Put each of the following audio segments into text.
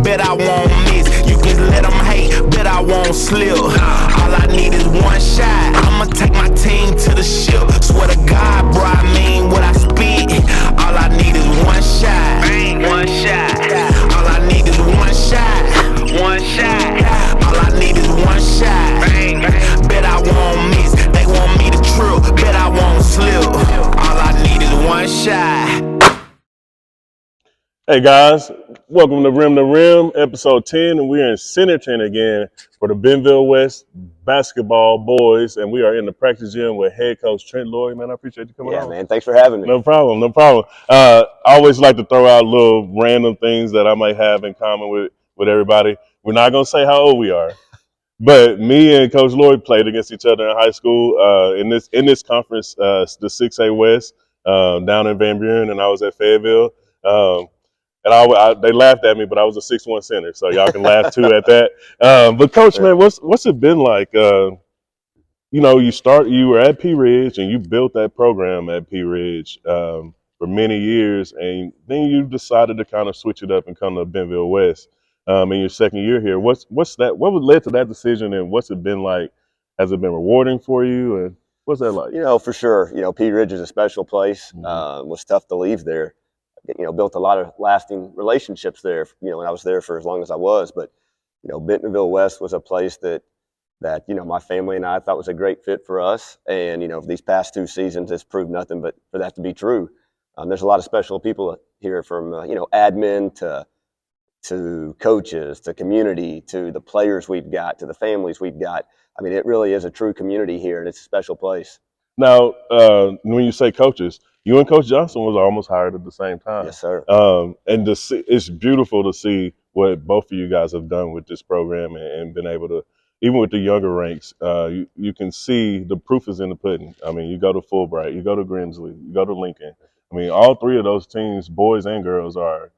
bet I won't miss. You can let them hate, bet I won't slip. All I need is one shot, I'ma take my team to the ship. Swear to God, bro, I mean what I spit. All I need is one shot, one shot. All I need is one shot, one shot. All I need is one shot, bet I won't miss. They want me to trip, bet I won't slip. All I need is one shot. Hey guys, welcome to Rim, episode 10, and we're in Centerton again for the Bentonville West basketball boys, and we are in the practice gym with head coach Trent, Loyd. Man, I appreciate you coming on. Yeah, man, thanks for having me. No problem. I always like to throw out little random things that I might have in common with everybody. We're not going to say how old we are, but me and Coach Loyd played against each other in high school in this conference, the 6A West, down in Van Buren, and I was at Fayetteville. And they laughed at me, but I was a 6'1" center, so y'all can laugh too at that. But Coach, man, what's it been like? You were at Pea Ridge and you built that program at Pea Ridge for many years, and then you decided to kind of switch it up and come to Bentonville West in your second year here. What led to that decision, and what's it been like? Has it been rewarding for you, and what's that like? For sure. Pea Ridge is a special place. Mm-hmm. It was tough to leave there. Built a lot of lasting relationships there, when I was there for as long as I was. But, Bentonville West was a place that my family and I thought was a great fit for us. And, these past 2 seasons, it's proved nothing but for that to be true. There's a lot of special people here from, admin to coaches, to community, to the players we've got, to the families we've got. I mean, it really is a true community here, and it's a special place. Now, when you say coaches, you and Coach Johnson was almost hired at the same time. Yes, sir. And it's beautiful to see what both of you guys have done with this program and been able to, even with the younger ranks, you can see the proof is in the pudding. I mean, you go to Fulbright, you go to Grimsley, you go to Lincoln. I mean, all 3 of those teams, boys and girls, are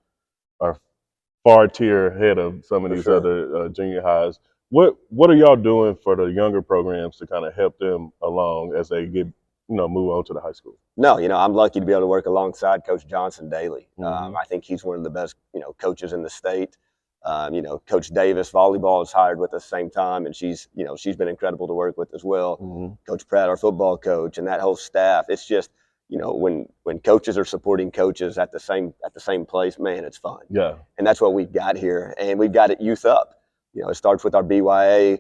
far tier ahead of some of these other junior highs. What are y'all doing for the younger programs to kind of help them along as they get move on to the high school? No, I'm lucky to be able to work alongside Coach Johnson daily. Mm-hmm. I think he's one of the best, coaches in the state. Coach Davis, volleyball, is hired with us the same time, and she's been incredible to work with as well. Mm-hmm. Coach Pratt, our football coach, and that whole staff. It's just, when coaches are supporting coaches at the same place, man, it's fun. Yeah. And that's what we've got here, and we've got it youth up. It starts with our BYA,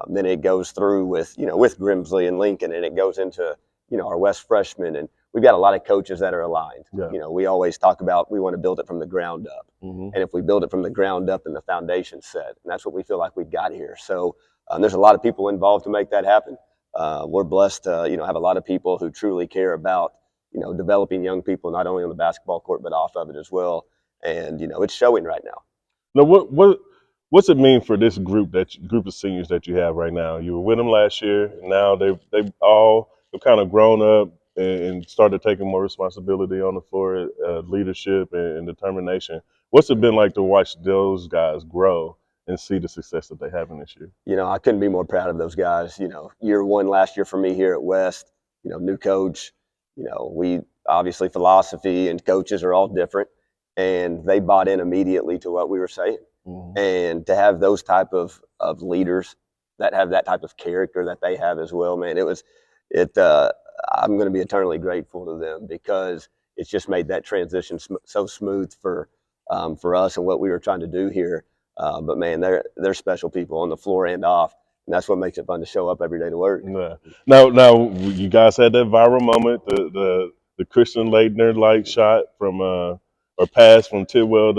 then it goes through with Grimsley and Lincoln, and it goes into our West freshmen, and we've got a lot of coaches that are aligned. Yeah. We always talk about we want to build it from the ground up. Mm-hmm. And if we build it from the ground up, then the foundation's set. And that's what we feel like we've got here. So there's a lot of people involved to make that happen. We're blessed to, have a lot of people who truly care about, developing young people, not only on the basketball court, but off of it as well. And, it's showing right now. Now, what's it mean for this group of seniors that you have right now? You were with them last year. Now they've all kind of grown up and started taking more responsibility on the floor, leadership and determination. What's it been like to watch those guys grow and see the success that they have in this year? I couldn't be more proud of those guys. Year 1 last year for me here at West, new coach, we obviously philosophy and coaches are all different, and they bought in immediately to what we were saying. Mm-hmm. And to have those type of leaders that have that type of character that they have as well, man, I'm going to be eternally grateful to them, because it's just made that transition so smooth for us and what we were trying to do here. But man, they're special people on the floor and off, and that's what makes it fun to show up every day to work. Yeah. Now you guys had that viral moment, the Christian Leitner like shot from or pass from Tidwell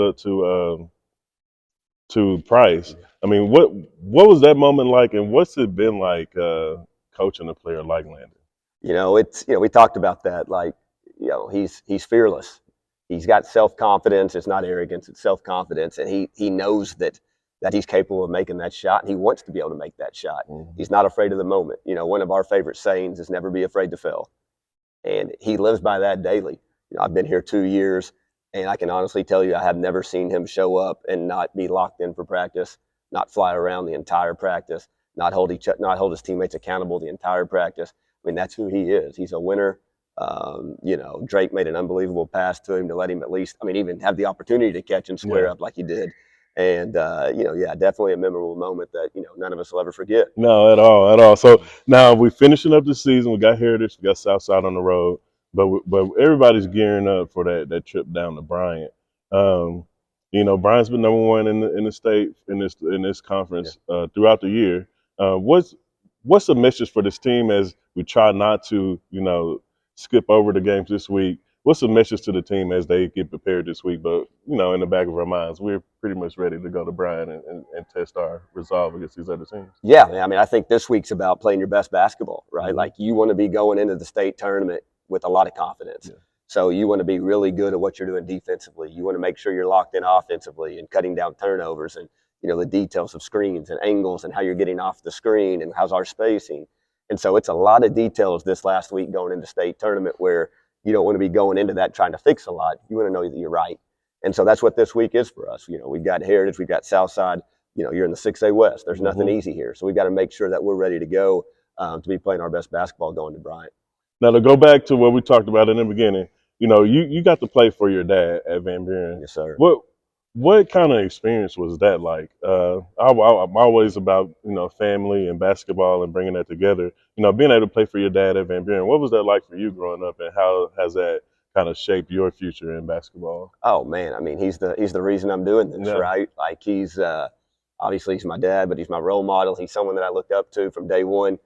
to Price. I mean, what was that moment like, and what's it been like coaching a player like Landon? We talked about that. Like, he's fearless. He's got self-confidence. It's not arrogance, it's self-confidence. And he knows that he's capable of making that shot, and he wants to be able to make that shot. Mm-hmm. He's not afraid of the moment. One of our favorite sayings is never be afraid to fail. And he lives by that daily. I've been here 2 years, and I can honestly tell you I have never seen him show up and not be locked in for practice, not fly around the entire practice, not hold his teammates accountable the entire practice. I mean, that's who he is. He's a winner. Drake made an unbelievable pass to him to let him at least, even have the opportunity to catch and square up like he did. And, yeah, definitely a memorable moment that, none of us will ever forget. No, at all. So now we're finishing up the season. We got Heritage, we got Southside on the road, but everybody's gearing up for that trip down to Bryant. Bryant's been number one in the state in this conference throughout the year. What's the message for this team as we try not to skip over the games this week? What's the message to the team as they get prepared this week? But, in the back of our minds, we're pretty much ready to go to Bryant and test our resolve against these other teams. Yeah, I mean, I think this week's about playing your best basketball, right? Mm-hmm. Like, you want to be going into the state tournament with a lot of confidence. Yeah. So you want to be really good at what you're doing defensively. You want to make sure you're locked in offensively and cutting down turnovers and, the details of screens and angles and how you're getting off the screen and how's our spacing. And so it's a lot of details this last week going into state tournament where you don't want to be going into that trying to fix a lot. You want to know that you're right. And so that's what this week is for us. We've got Heritage, we've got Southside. You're in the 6A West. There's nothing easy here. So we've got to make sure that we're ready to go to be playing our best basketball going to Bryant. Now, to go back to what we talked about in the beginning, you got to play for your dad at Van Buren. Yes, sir. What kind of experience was that like? I'm always about, family and basketball and bringing that together. Being able to play for your dad at Van Buren, what was that like for you growing up, and how has that kind of shaped your future in basketball? Oh, man. I mean, he's the reason I'm doing this, right? Like, he's obviously he's my dad, but he's my role model. He's someone that I looked up to from day one.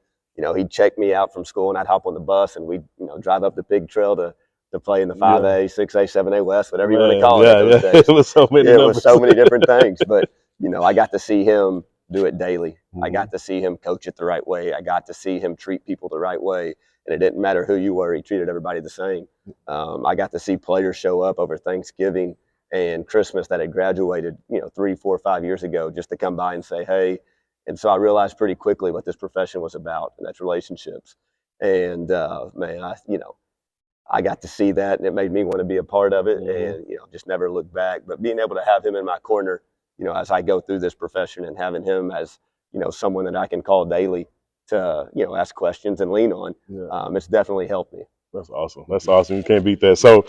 He'd check me out from school, and I'd hop on the bus, and we'd, drive up the Big Trail to play in the 5A, 6A, 7A West, whatever you want to call it those days. It was so many it was so many different things. But, I got to see him do it daily. Mm-hmm. I got to see him coach it the right way. I got to see him treat people the right way. And it didn't matter who you were. He treated everybody the same. I got to see players show up over Thanksgiving and Christmas that had graduated, 3, 4, 5 years ago just to come by and say, hey. And so I realized pretty quickly what this profession was about, and that's relationships. And, man, I got to see that, and it made me want to be a part of it, and just never look back. But being able to have him in my corner, as I go through this profession, and having him as someone that I can call daily to ask questions and lean on, it's definitely helped me. That's awesome. You can't beat that. So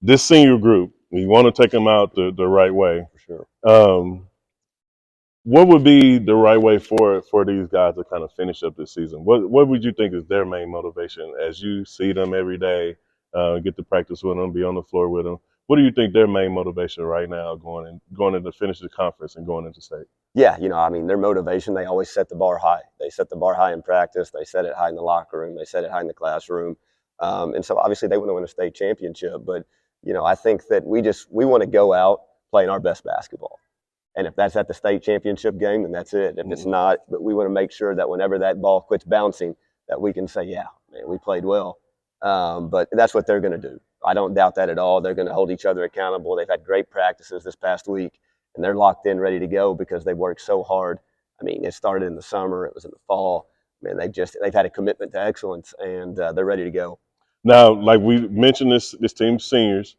this senior group, you want to take them out the right way. For sure. What would be the right way for these guys to kind of finish up this season? What would you think is their main motivation as you see them every day, get to practice with them, be on the floor with them? What do you think their main motivation right now going into finish the conference and going into state? Yeah, their motivation, they always set the bar high. They set the bar high in practice. They set it high in the locker room. They set it high in the classroom. And so obviously they want to win a state championship. But, I think that we want to go out playing our best basketball. And if that's at the state championship game, then that's it. If it's not, but we want to make sure that whenever that ball quits bouncing, that we can say, yeah, man, we played well. But that's what they're going to do. I don't doubt that at all. They're going to hold each other accountable. They've had great practices this past week, and they're locked in, ready to go because they worked so hard. I mean, it started in the summer. It was in the fall. Man, they've had a commitment to excellence, and they're ready to go. Now, like we mentioned, this team's seniors.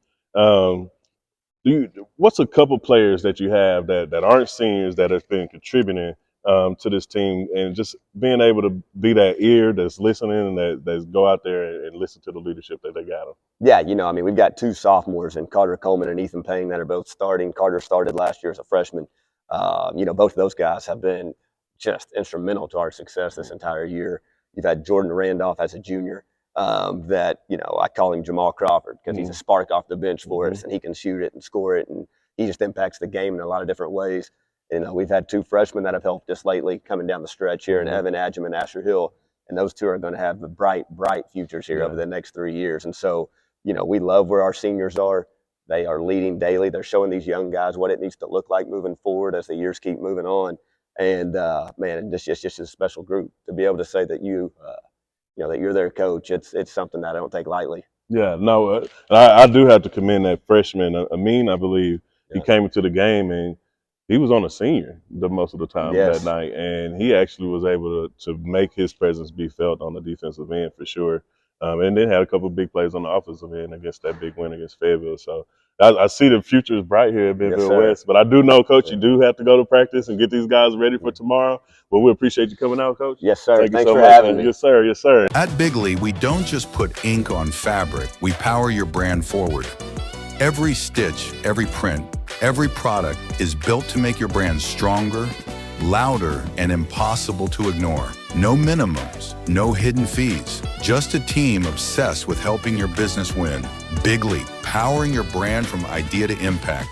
What's a couple players that you have that aren't seniors that have been contributing to this team, and just being able to be that ear that's listening and that's go out there and listen to the leadership that they got them? Yeah, we've got 2 sophomores in Carter Coleman and Ethan Payne that are both starting. Carter started last year as a freshman. Both of those guys have been just instrumental to our success this entire year. You've had Jordan Randolph as a junior. That I call him Jamal Crawford because he's a spark off the bench for us, and he can shoot it and score it, and he just impacts the game in a lot of different ways. We've had 2 freshmen that have helped us lately coming down the stretch here, and Evan Adjum and Asher Hill, and those 2 are going to have bright futures here over the next 3 years. And so, we love where our seniors are. They are leading daily. They're showing these young guys what it needs to look like moving forward as the years keep moving on. And man, it's just a special group to be able to say that that you're their coach. It's something that I don't take lightly. Yeah, no, I do have to commend that freshman, Amin, I believe. He came into the game and he was on a senior most of the time that night, and he actually was able to make his presence be felt on the defensive end for sure. And then had a couple of big plays on the offensive end against that big win against Fayetteville. So I see the future is bright here at Bentonville West. But I do know, Coach, you do have to go to practice and get these guys ready for tomorrow. But we appreciate you coming out, Coach. Yes, sir. Thanks so for much, having me. Yes, sir. Yes, sir. At Bigley, we don't just put ink on fabric. We power your brand forward. Every stitch, every print, Every product is built to make your brand stronger, louder, and impossible to ignore. No minimums, no hidden fees. Just a team obsessed with helping your business win. Big Leap, powering your brand from idea to impact.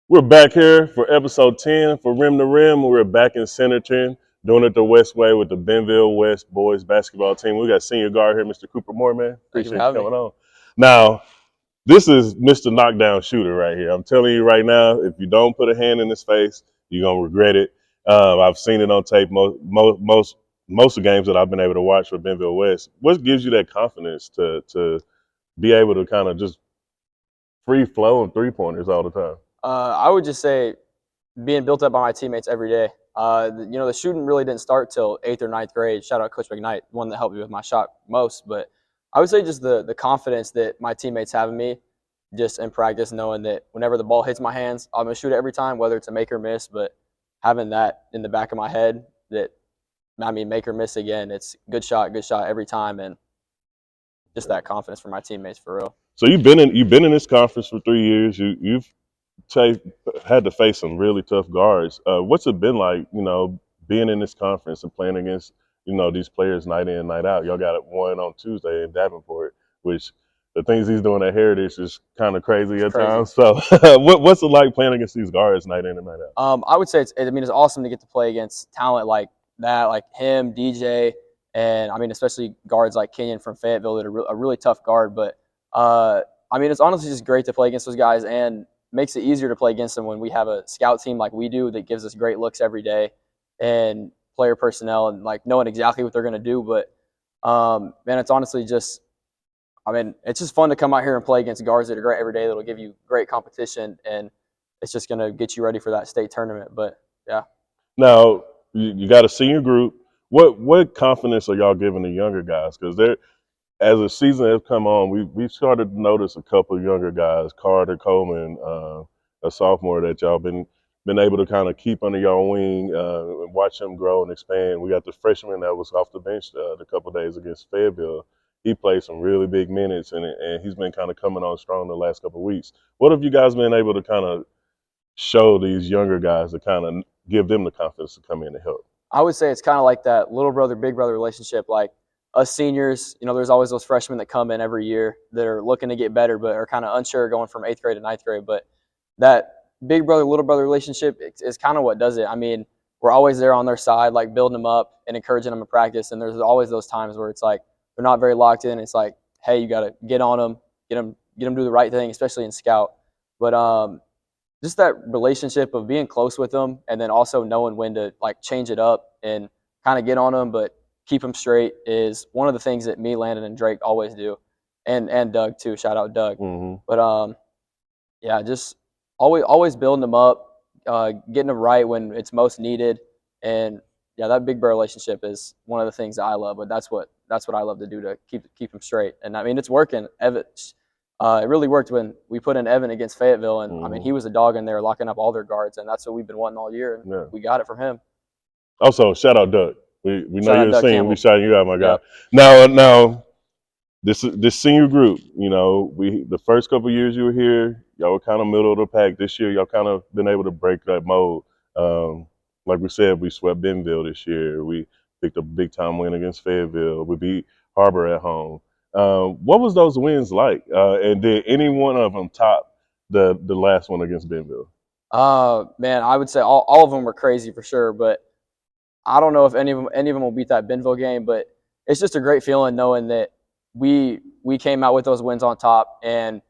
We're back here for episode 10 for Rim to Rim. We're back in Centerton, doing it the West way with the Bentonville West boys basketball team. We got senior guard here, Mr. Cooper Moore, man. Appreciate you coming on. Now, this is Mr. Knockdown Shooter right here. I'm telling you right now, if you don't put a hand in his face, you're going to regret it. I've seen it on tape most of the games that I've been able to watch for Bentonville West. What gives you that confidence to be able to kind of just free flow and three-pointers all the time? I would just say being built up by my teammates every day. The shooting really didn't start till 8th or 9th grade. Shout out Coach McKnight, one that helped me with my shot most. But I would say just the confidence that my teammates have in me, just in practice, knowing that whenever the ball hits my hands, I'm going to shoot it every time, whether it's a make or miss. But having that in the back of my head that, make or miss again, it's good shot every time. And just that confidence for my teammates, for real. So you've been in this conference for 3 years. You've had to face some really tough guards. What's it been like, being in this conference and playing against, these players night in, night out? Y'all got one on Tuesday in Davenport, which the things he's doing at Heritage is kind of crazy at times. So what's it like playing against these guards night in and night out? I would say it's awesome to get to play against talent like that, like him, DJ, and especially guards like Kenyon from Fayetteville that are a really tough guard. But it's honestly just great to play against those guys, and makes it easier to play against them when we have a scout team like we do that gives us great looks every day, and player personnel and like knowing exactly what they're going to do. But it's honestly just, it's just fun to come out here and play against guards that are great every day. That'll give you great competition, and it's just going to get you ready for that state tournament. But yeah. Now you got a senior group. What confidence are y'all giving the younger guys? Because as the season has come on, we've started to notice a couple of younger guys, Carter Coleman, a sophomore that y'all been able to kind of keep under your wing and watch him grow and expand. We got the freshman that was off the bench a couple of days against Fayetteville. He played some really big minutes, and he's been kind of coming on strong the last couple of weeks. What have you guys been able to kind of show these younger guys to kind of give them the confidence to come in and help? I would say it's kind of like that little brother, big brother relationship. Like us seniors, there's always those freshmen that come in every year that are looking to get better but are kind of unsure going from 8th grade to 9th grade. But that big brother, little brother relationship is kind of what does it. We're always there on their side, like building them up and encouraging them in practice. And there's always those times where it's like they're not very locked in. It's like, hey, you got to get on them, get them to do the right thing, especially in scout. But just that relationship of being close with them, and then also knowing when to like change it up and kind of get on them, but keep them straight, is one of the things that me, Landon, and Drake always do, and Doug too. Shout out Doug. Mm-hmm. But just always building them up, getting them right when it's most needed, and that big brother relationship is one of the things that I love. But that's what I love to do to keep them straight, and it's working. Evan, it really worked when we put in Evan against Fayetteville, and he was a dog in there locking up all their guards, and that's what we've been wanting all year, and we got it from him. Also, shout out Doug. We know you're a senior. We shouting you out, my guy. Yep. Now, this senior group, the first couple of years you were here, y'all were kind of middle of the pack. This year, y'all kind of been able to break that mold. Like we said, we swept Bentonville this year. We picked up a big-time win against Fayetteville. We beat Harbor at home. What was those wins like? And did any one of them top the last one against Bentonville? Man, I would say all of them were crazy for sure, but I don't know if any of them will beat that Bentonville game. But it's just a great feeling knowing that we came out with those wins on top, and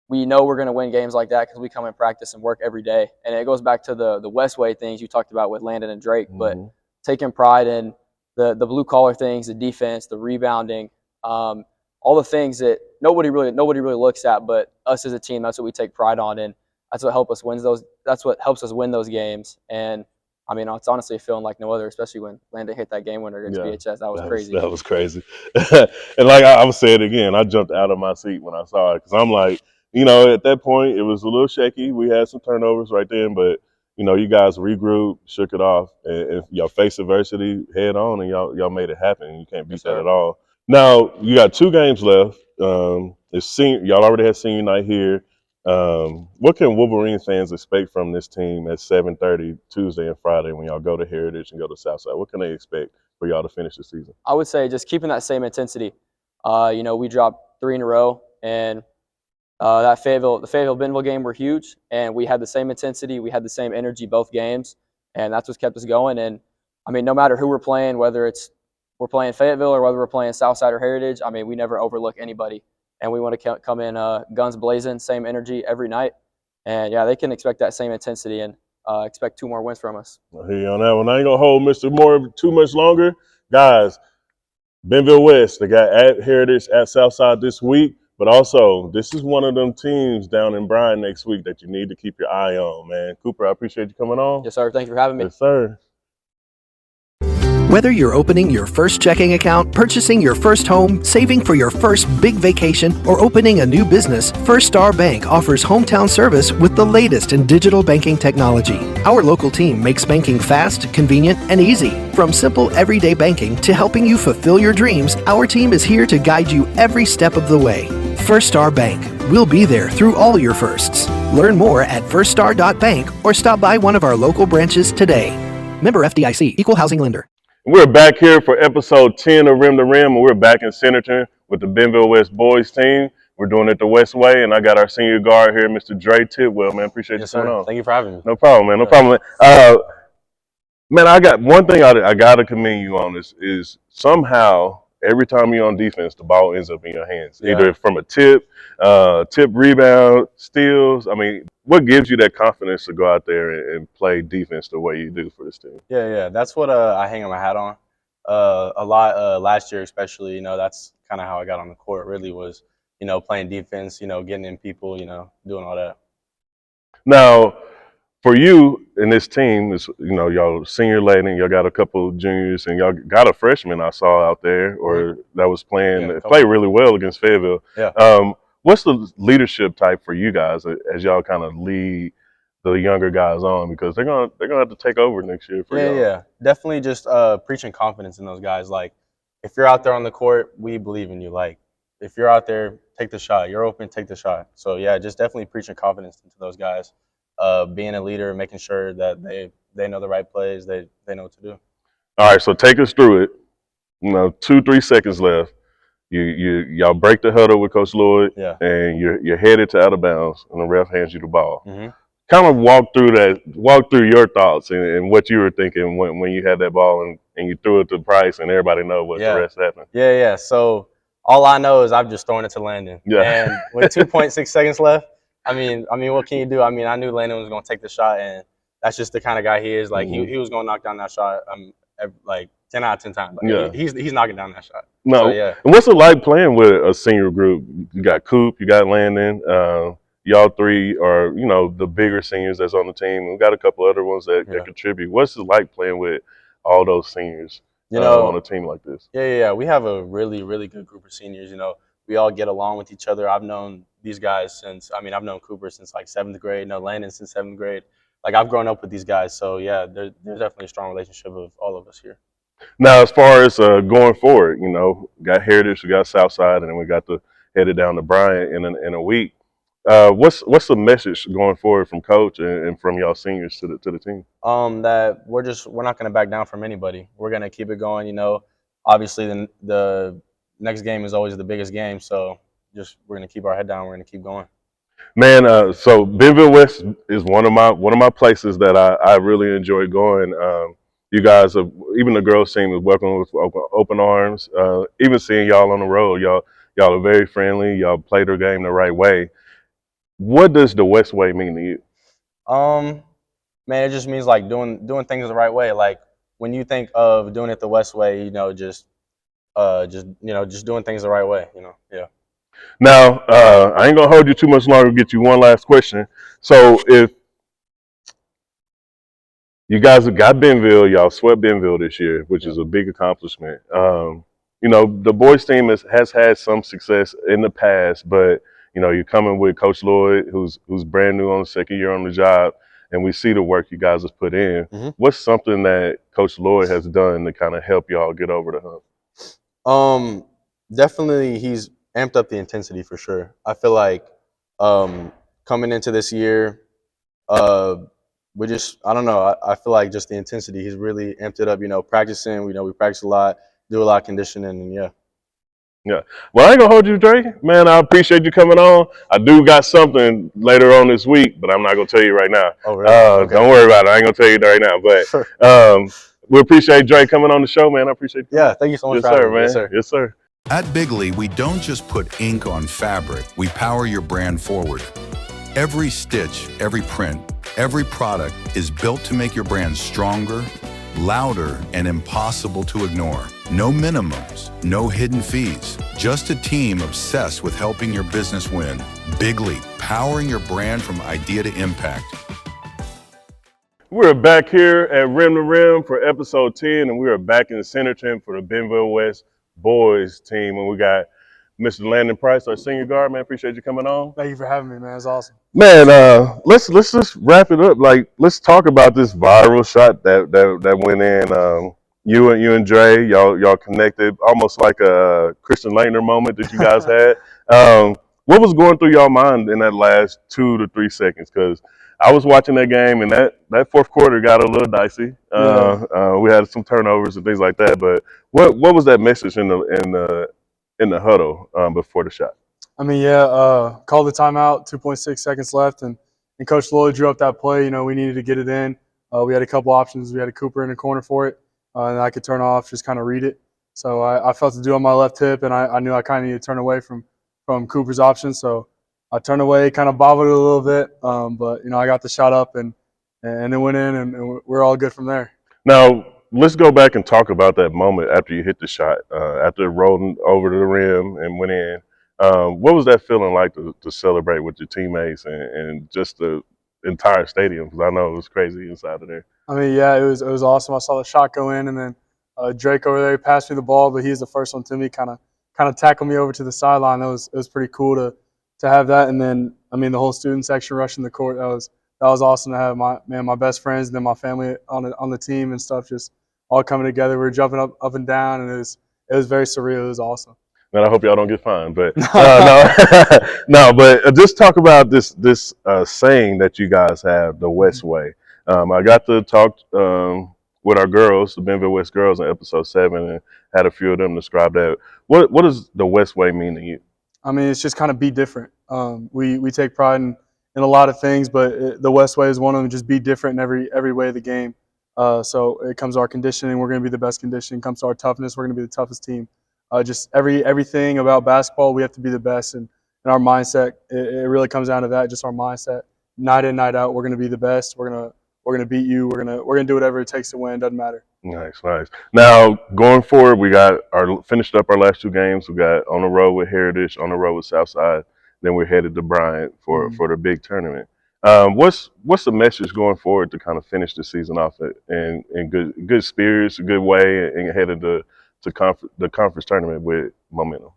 we know we're going to win games like that because we come in practice and work every day. And it goes back to the Westway things you talked about with Landon and Drake, but taking pride in the blue collar things, the defense, the rebounding, all the things that nobody really looks at, but us as a team, that's what we take pride on, and that's what helps us win those. That's what helps us win those games. And it's honestly a feeling like no other, especially when Landon hit that game winner against BHS. That was crazy. That was crazy. And like I would say it again, I jumped out of my seat when I saw it, because I'm like, at that point it was a little shaky. We had some turnovers right then, but you guys regrouped, shook it off, and y'all faced adversity head on, and y'all made it happen. You can't beat that at all. Now you got 2 games left. Y'all already had senior night here. What can Wolverine fans expect from this team at 7:30 Tuesday and Friday when y'all go to Heritage and go to Southside? What can they expect for y'all to finish the season? I would say just keeping that same intensity. We dropped 3 in a row, and the Fayetteville-Bentonville game were huge, and we had the same intensity, we had the same energy both games, and that's what's kept us going. And I mean, no matter who we're playing, whether we're playing Fayetteville or whether we're playing Southside or Heritage, I mean, we never overlook anybody, and we want to come in guns blazing, same energy every night. And yeah, they can expect that same intensity and expect 2 more wins from us. I hear you on that one. I ain't gonna hold Mr. Moore too much longer, guys. Bentonville West, they got at Heritage at Southside this week, but also this is one of them teams down in Bryan next week that you need to keep your eye on, man. Cooper, I appreciate you coming on. Yes, sir. Thank you for having me. Yes, sir. Whether you're opening your first checking account, purchasing your first home, saving for your first big vacation, or opening a new business, First Star Bank offers hometown service with the latest in digital banking technology. Our local team makes banking fast, convenient, and easy. From simple everyday banking to helping you fulfill your dreams, our team is here to guide you every step of the way. First Star Bank. We'll be there through all your firsts. Learn more at firststar.bank or stop by one of our local branches today. Member FDIC, Equal Housing Lender. We're back here for episode 10 of Rim to Rim, and we're back in Centerton with the Bentonville West boys team. We're doing it the West way, and I got our senior guard here, Mr. Dray Tidwell, man. Appreciate you coming on. Thank you for having me. No problem, man. No problem. Man, I got one thing I got to commend you on is somehow every time you're on defense, the ball ends up in your hands, either from a tip rebound, steals. I mean, what gives you that confidence to go out there and play defense the way you do for this team? Yeah. That's what I hang my hat on. A lot last year, especially. That's kind of how I got on the court. Really was, playing defense. Getting in people. Doing all that. Now, for you and this team, is y'all senior laden, y'all got a couple juniors, and y'all got a freshman I saw out there, or that was playing really well against Fayetteville. Yeah. What's the leadership type for you guys as y'all kind of lead the younger guys on, because they're gonna have to take over next year for y'all? Yeah. Definitely just preaching confidence in those guys. Like, if you're out there on the court, we believe in you. Like, if you're out there, take the shot. You're open, take the shot. So yeah, just definitely preaching confidence into those guys. Being a leader, making sure that they know the right plays, they know what to do. All right, so take us through it. 2-3 seconds left. Y'all break the huddle with Coach Loyd, and you're headed to out of bounds, and the ref hands you the ball. Mm-hmm. Kind of walk through your thoughts and what you were thinking when you had that ball and you threw it to Price, and everybody know what the rest happened. Yeah. So all I know is I've just thrown it to Landon. Yeah. And with 2.6 seconds left, I mean, what can you do? I mean, I knew Landon was going to take the shot, and that's just the kind of guy he is. Like, he was going to knock down that shot like 10 out of 10 times. Like, he's knocking down that shot. No. So, yeah. And what's it like playing with a senior group? You got Coop, you got Landon. Y'all three are, the bigger seniors that's on the team. We got a couple other ones that contribute. What's it like playing with all those seniors on a team like this? Yeah. We have a really, really good group of seniors. We all get along with each other. I've known these guys I've known Cooper since like 7th grade, Landon since 7th grade. Like, I've grown up with these guys. So, yeah, there's definitely a strong relationship of all of us here. Now, as far as going forward, got Heritage, we got Southside, and then we got headed down to Bryan in a week. What's the message going forward from Coach and from y'all seniors to the team? That we're not going to back down from anybody. We're going to keep it going. Obviously the next game is always the biggest game. So we're going to keep our head down. We're going to keep going. Man, so Bentonville West is one of my places that I really enjoy going. You guys, even the girls team is welcome with open arms. Even seeing y'all on the road, y'all are very friendly. Y'all play their game the right way. What does the West way mean to you? Man, it just means like doing things the right way. Like, when you think of doing it the West way, just doing things the right way. Yeah. Now, I ain't gonna hold you too much longer. Get you one last question. So, if you guys have got Bentonville, y'all swept Bentonville this year, which is a big accomplishment. The boys team has had some success in the past, but you're coming with Coach Loyd, who's brand new on the second year on the job, and we see the work you guys have put in. Mm-hmm. What's something that Coach Loyd has done to kind of help y'all get over the hump? Definitely he's amped up the intensity for sure. I feel like Coach coming into this year, we just, I don't know. I feel like just the intensity, he's really amped it up, practicing. We practice a lot, do a lot of conditioning, and yeah. Yeah. Well, I ain't gonna hold you, Dray. Man, I appreciate you coming on. I do got something later on this week, but I'm not gonna tell you right now. Oh, really? Okay. Don't worry about it. I ain't gonna tell you right now. But we appreciate Dray coming on the show, man. I appreciate you. Yeah, thank you so much Yes, for sir, having me. man. Yes, sir. Yes, sir. At Bigley, we don't just put ink on fabric, we power your brand forward. Every stitch, every print, every product is built to make your brand stronger, louder, and impossible to ignore. No minimums, no hidden fees, just a team obsessed with helping your business win. Bigley, powering your brand from idea to impact. We're back here at Rim to Rim for episode 10, and we are back in the Centerton for the Bentonville West boys team. And we got Mr. Landon Price, our senior guard, man. Appreciate you coming on. Thank you for having me, man. It's awesome. Man, let's just wrap it up. Like, let's talk about this viral shot that went in. You and Dray, y'all connected, almost like a Christian Laettner moment that you guys had. What was going through y'all mind in that last 2 to 3 seconds? Because I was watching that game, and that fourth quarter got a little dicey. We had some turnovers and things like that. But what was that message in the huddle before the shot? I mean, called the timeout, 2.6 seconds left, and Coach Loyd drew up that play. We needed to get it in. We had a couple options. We had a Cooper in the corner for it, and I could turn off, just kind of read it. So I felt to do on my left hip, and I knew I kind of needed to turn away from Cooper's option. So I turned away, kind of bobbled it a little bit, but I got the shot up, and it went in, and we're all good from there. Now, let's go back and talk about that moment after you hit the shot, after rolling over to the rim and went in. What was that feeling like to celebrate with your teammates and just the entire stadium? Because I know it was crazy inside of there. I mean, it was awesome. I saw the shot go in, and then Drake over there, he passed me the ball, but he was the first one to me, kind of tackled me over to the sideline. It was pretty cool to have that. And then, I mean, the whole student section rushing the court, that was awesome to have my best friends and then my family on the team and stuff just all coming together. We were jumping up and down, and it was very surreal. It was awesome. Man, I hope y'all don't get fined, but no. But just talk about this saying that you guys have, the West Way. I got to talk with our girls, the Bentonville West girls, in episode 7, and had a few of them describe that. What does the West Way mean to you? I mean, it's just kind of be different. We take pride in a lot of things, but the West Way is one of them. Just be different in every way of the game. So it comes to our conditioning, we're going to be the best conditioning. It comes to our toughness, we're going to be the toughest team. Just everything about basketball, we have to be the best, and our mindset, it really comes down to that. Just our mindset, night in, night out, we're going to be the best. We're gonna beat you. We're gonna do whatever it takes to win. Doesn't matter. Nice. Now going forward, we got finished up our last 2 games. We got on the road with Heritage, on the road with Southside. Then we're headed to Bryant for the big tournament. What's the message going forward to kind of finish the season off in good spirits, a good way, and headed to the conference tournament with momentum?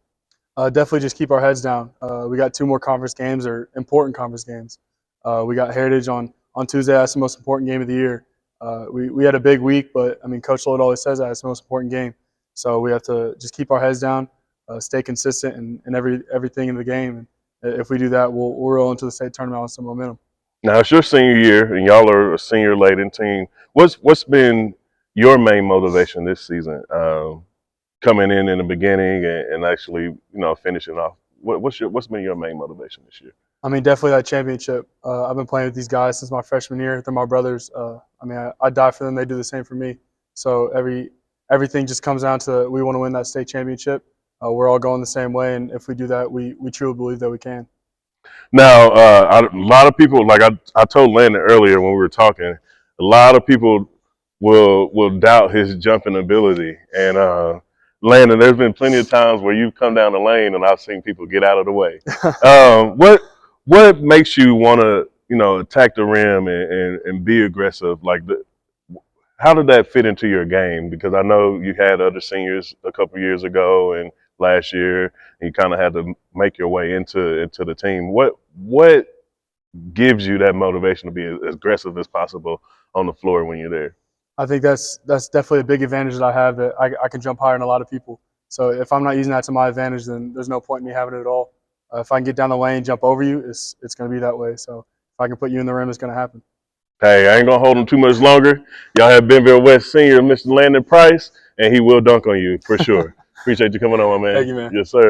Definitely just keep our heads down. We got 2 more conference games, or important conference games. We got Heritage on Tuesday. That's the most important game of the year. We had a big week, but I mean, Coach Loyd always says that it's the most important game. So we have to just keep our heads down, stay consistent in everything in the game. And if we do that, we'll roll into the state tournament with some momentum. Now it's your senior year, and y'all are a senior-laden team. What's been your main motivation this season, coming in the beginning and actually finishing off? What's been your main motivation this year? I mean, definitely that championship. I've been playing with these guys since my freshman year. They're my brothers. I mean, I die for them. They do the same for me. So everything just comes down to we want to win that state championship. We're all going the same way, and if we do that, we truly believe that we can. Now, a lot of people, like I told Landon earlier when we were talking, a lot of people will doubt his jumping ability. And Landon, there's been plenty of times where you've come down the lane and I've seen people get out of the way. What makes you want to attack the rim and be aggressive? How did that fit into your game? Because I know you had other seniors a couple years ago and last year, and you kind of had to make your way into the team. What gives you that motivation to be as aggressive as possible on the floor when you're there? I think that's definitely a big advantage that I have, that I can jump higher than a lot of people. So if I'm not using that to my advantage, then there's no point in me having it at all. if I can get down the lane, jump over you, it's going to be that way. So if I can put you in the rim, it's going to happen. Hey, I ain't going to hold him too much longer. Y'all have Bentonville West senior, Mr. Landon Price, and he will dunk on you for sure. Appreciate you coming on, my man. Thank you, man. Yes, sir.